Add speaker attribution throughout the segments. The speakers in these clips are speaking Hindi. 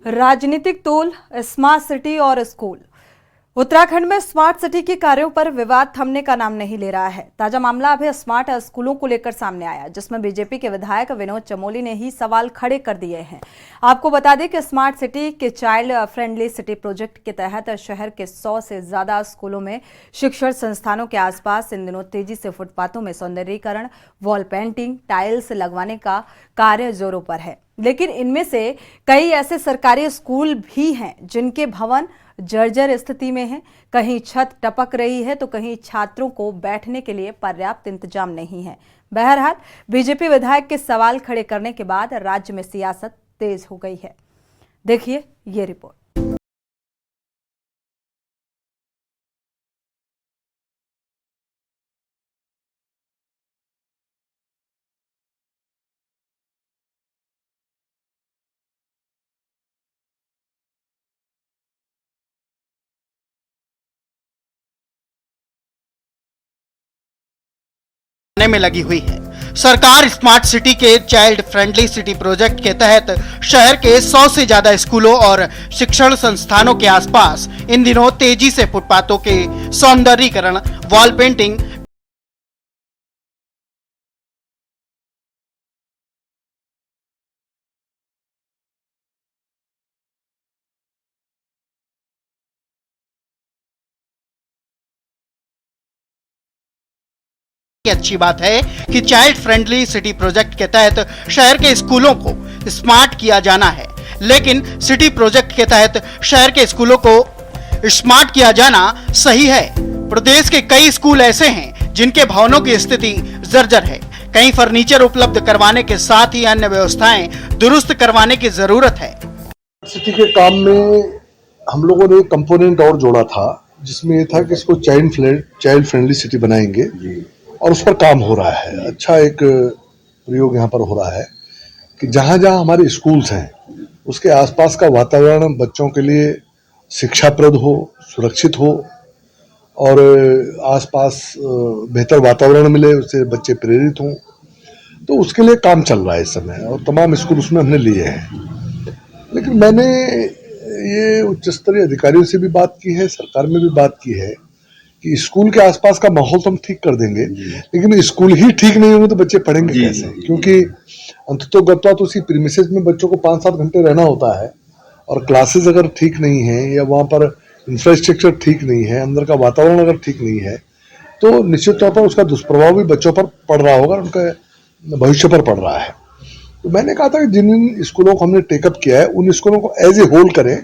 Speaker 1: राजनीतिक तूल, स्मार्ट सिटी और स्कूल। उत्तराखंड में स्मार्ट सिटी के कार्यों पर विवाद थमने का नाम नहीं ले रहा है। ताजा मामला अभी स्मार्ट स्कूलों को लेकर सामने आया, जिसमें बीजेपी के विधायक विनोद चमोली ने ही सवाल खड़े कर दिए हैं। आपको बता दें कि स्मार्ट सिटी के चाइल्ड फ्रेंडली सिटी प्रोजेक्ट के तहत शहर के 100 से ज्यादा स्कूलों में शिक्षण संस्थानों के आसपास इन दिनों तेजी से फुटपाथों में सौंदर्यीकरण, वॉल पेंटिंग, टाइल्स लगवाने का कार्य जोरों पर है। लेकिन इनमें से कई ऐसे सरकारी स्कूल भी हैं जिनके भवन जर्जर स्थिति में है। कहीं छत टपक रही है तो कहीं छात्रों को बैठने के लिए पर्याप्त इंतजाम नहीं है। बहरहाल बीजेपी विधायक के सवाल खड़े करने के बाद राज्य में सियासत तेज हो गई है। देखिए ये रिपोर्ट।
Speaker 2: में लगी हुई है। सरकार स्मार्ट सिटी के चाइल्ड फ्रेंडली सिटी प्रोजेक्ट के तहत शहर के 100 से ज्यादा स्कूलों और शिक्षण संस्थानों के आसपास इन दिनों तेजी से फुटपाथों के सौंदर्यीकरण, वॉल पेंटिंग, अच्छी बात है कि चाइल्ड फ्रेंडली सिटी प्रोजेक्ट के तहत शहर के स्कूलों को स्मार्ट किया जाना है। लेकिन सिटी प्रोजेक्ट के तहत शहर के स्कूलों को स्मार्ट किया जाना सही है। प्रदेश के कई स्कूल ऐसे हैं जिनके भवनों की स्थिति जर्जर है। कहीं फर्नीचर उपलब्ध करवाने के साथ ही अन्य व्यवस्थाएं दुरुस्त करवाने की जरूरत है।
Speaker 3: सिटी के काम में हम लोगों ने एक कंपोनेंट और जोड़ा था, जिसमें यह था कि इसको चाइल्ड फ्रेंडली सिटी बनाएंगे और उस पर काम हो रहा है। अच्छा एक प्रयोग यहाँ पर हो रहा है कि जहाँ जहाँ हमारे स्कूल्स हैं उसके आसपास का वातावरण बच्चों के लिए शिक्षाप्रद हो, सुरक्षित हो और आसपास बेहतर वातावरण मिले, उससे बच्चे प्रेरित हों। तो उसके लिए काम चल रहा है इस समय और तमाम स्कूल उसमें हमने लिए हैं। लेकिन मैंने ये उच्च स्तरीय अधिकारियों से भी बात की है, सरकार में भी बात की है कि स्कूल के आसपास का माहौल तो हम ठीक कर देंगे, लेकिन स्कूल ही ठीक नहीं होंगे तो बच्चे पढ़ेंगे कैसे? क्योंकि अंततोगत्वा तो उसी प्रीमिसेस में बच्चों को 5-7 घंटे रहना होता है और क्लासेस अगर ठीक नहीं है या वहाँ पर इंफ्रास्ट्रक्चर ठीक नहीं है, अंदर का वातावरण अगर ठीक नहीं है, तो निश्चित तौर पर उसका दुष्प्रभाव भी बच्चों पर पड़ रहा होगा, उनके भविष्य पर पड़ रहा है। तो मैंने कहा था कि जिन स्कूलों को हमने टेकअप किया है उन स्कूलों को एज ए होल करें,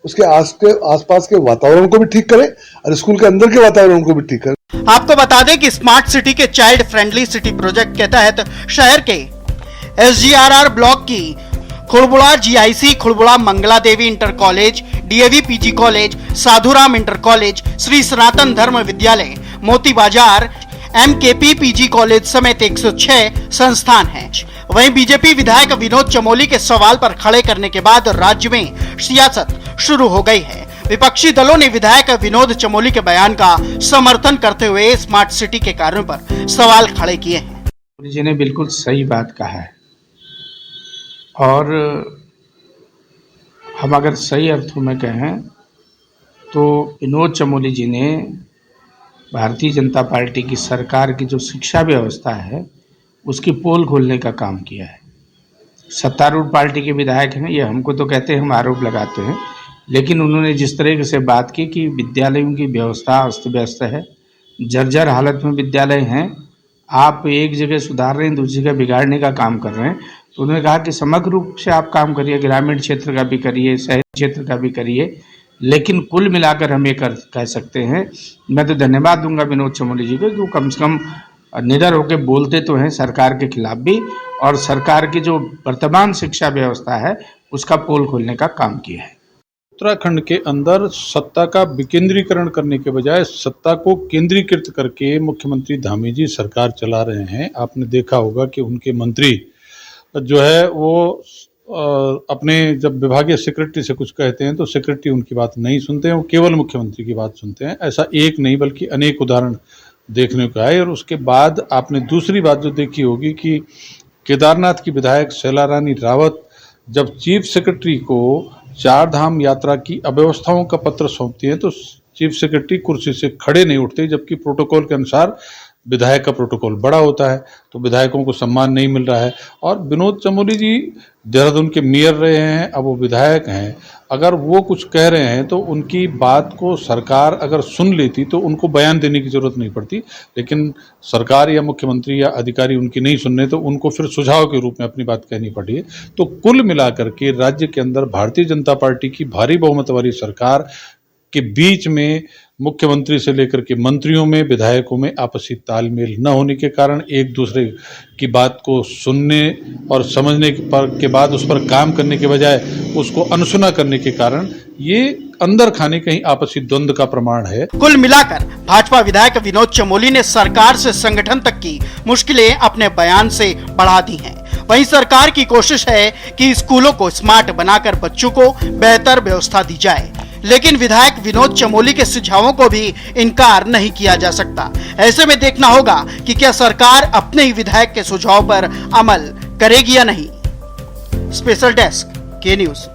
Speaker 3: उसके आसपास के वातावरण को भी ठीक करें और स्कूल के अंदर के वातावरण को भी ठीक करें।
Speaker 2: आपको बता दें कि स्मार्ट सिटी के चाइल्ड फ्रेंडली सिटी प्रोजेक्ट के तहत शहर के SGRR ब्लॉक की Khudbuda GIC, Khudbuda Mangla Devi inter college, DAV PG college, Sadhuram inter college, Shri Sanatan Dharma Vidyalaya, मोती बाजार, MKP PG कॉलेज समेत 106 संस्थान हैं। वहीं बीजेपी विधायक विनोद चमोली के सवाल पर खड़े करने के बाद राज्य में सियासत शुरू हो गई है। विपक्षी दलों ने विधायक विनोद चमोली के बयान का समर्थन करते हुए स्मार्ट सिटी के कार्यों पर सवाल खड़े किए हैं।
Speaker 4: जी ने बिल्कुल सही बात कहा है और हम अगर सही अर्थों में कहें तो विनोद चमोली जी ने भारतीय जनता पार्टी की सरकार की जो शिक्षा व्यवस्था है उसकी पोल खोलने का काम किया है। सत्तारूढ़ पार्टी के विधायक हैं, ये हमको तो कहते हैं, हम आरोप लगाते हैं, लेकिन उन्होंने जिस तरह से बात की कि विद्यालयों की व्यवस्था अस्त व्यस्त है, जर्जर हालत में विद्यालय हैं, आप एक जगह सुधार रहे हैं, दूसरी जगह बिगाड़ने का काम कर रहे हैं। तो उन्होंने कहा कि समग्र रूप से आप काम करिए, ग्रामीण क्षेत्र का भी करिए, शहरी क्षेत्र का भी करिए, लेकिन कुल मिलाकर हम ये कह सकते हैं। मैं तो धन्यवाद दूंगा विनोद चमोली जी को, जो कम से कम निडर होकर बोलते तो हैं सरकार के खिलाफ भी, और सरकार की जो वर्तमान शिक्षा व्यवस्था है उसका पोल खोलने का काम किया है।
Speaker 5: उत्तराखंड के अंदर सत्ता का विकेंद्रीकरण करने के बजाय सत्ता को केंद्रीकृत करके मुख्यमंत्री धामी जी सरकार चला रहे हैं। आपने देखा होगा कि उनके मंत्री जो है वो अपने जब विभागीय सेक्रेटरी से कुछ कहते हैं तो सेक्रेटरी उनकी बात नहीं सुनते हैं, वो केवल मुख्यमंत्री की बात सुनते हैं। ऐसा एक नहीं बल्कि अनेक उदाहरण देखने को आए। और उसके बाद आपने दूसरी बात जो देखी होगी कि केदारनाथ की विधायक शैला रानी रावत जब चीफ सेक्रेटरी को चार धाम यात्रा की अव्यवस्थाओं का पत्र सौंपती है तो चीफ सेक्रेटरी कुर्सी से खड़े नहीं उठते, जबकि प्रोटोकॉल के अनुसार विधायक का प्रोटोकॉल बड़ा होता है, तो विधायकों को सम्मान नहीं मिल रहा है। और विनोद चमोली जी देहरादून के मेयर रहे हैं, अब वो विधायक हैं, अगर वो कुछ कह रहे हैं तो उनकी बात को सरकार अगर सुन लेती तो उनको बयान देने की जरूरत नहीं पड़ती, लेकिन सरकार या मुख्यमंत्री या अधिकारी उनकी नहीं सुन रहे तो उनको फिर सुझाव के रूप में अपनी बात कहनी पड़ी है। तो कुल मिलाकर के राज्य के अंदर भारतीय जनता पार्टी की भारी बहुमत वाली सरकार के बीच में मुख्यमंत्री से लेकर के मंत्रियों में, विधायकों में आपसी तालमेल न होने के कारण, एक दूसरे की बात को सुनने और समझने के बाद उस पर काम करने के बजाय उसको अनसुना करने के कारण ये अंदर खाने कहीं आपसी द्वंद्व का प्रमाण है।
Speaker 2: कुल मिलाकर भाजपा विधायक विनोद चमोली ने सरकार से संगठन तक की मुश्किलें अपने बयान से बढ़ा दी हैं। वहीं सरकार की कोशिश है कि स्कूलों को स्मार्ट बनाकर बच्चों को बेहतर व्यवस्था दी जाए, लेकिन विधायक विनोद चमोली के सुझावों को भी इनकार नहीं किया जा सकता। ऐसे में देखना होगा कि क्या सरकार अपने ही विधायक के सुझाव पर अमल करेगी या नहीं। स्पेशल डेस्क के न्यूज़।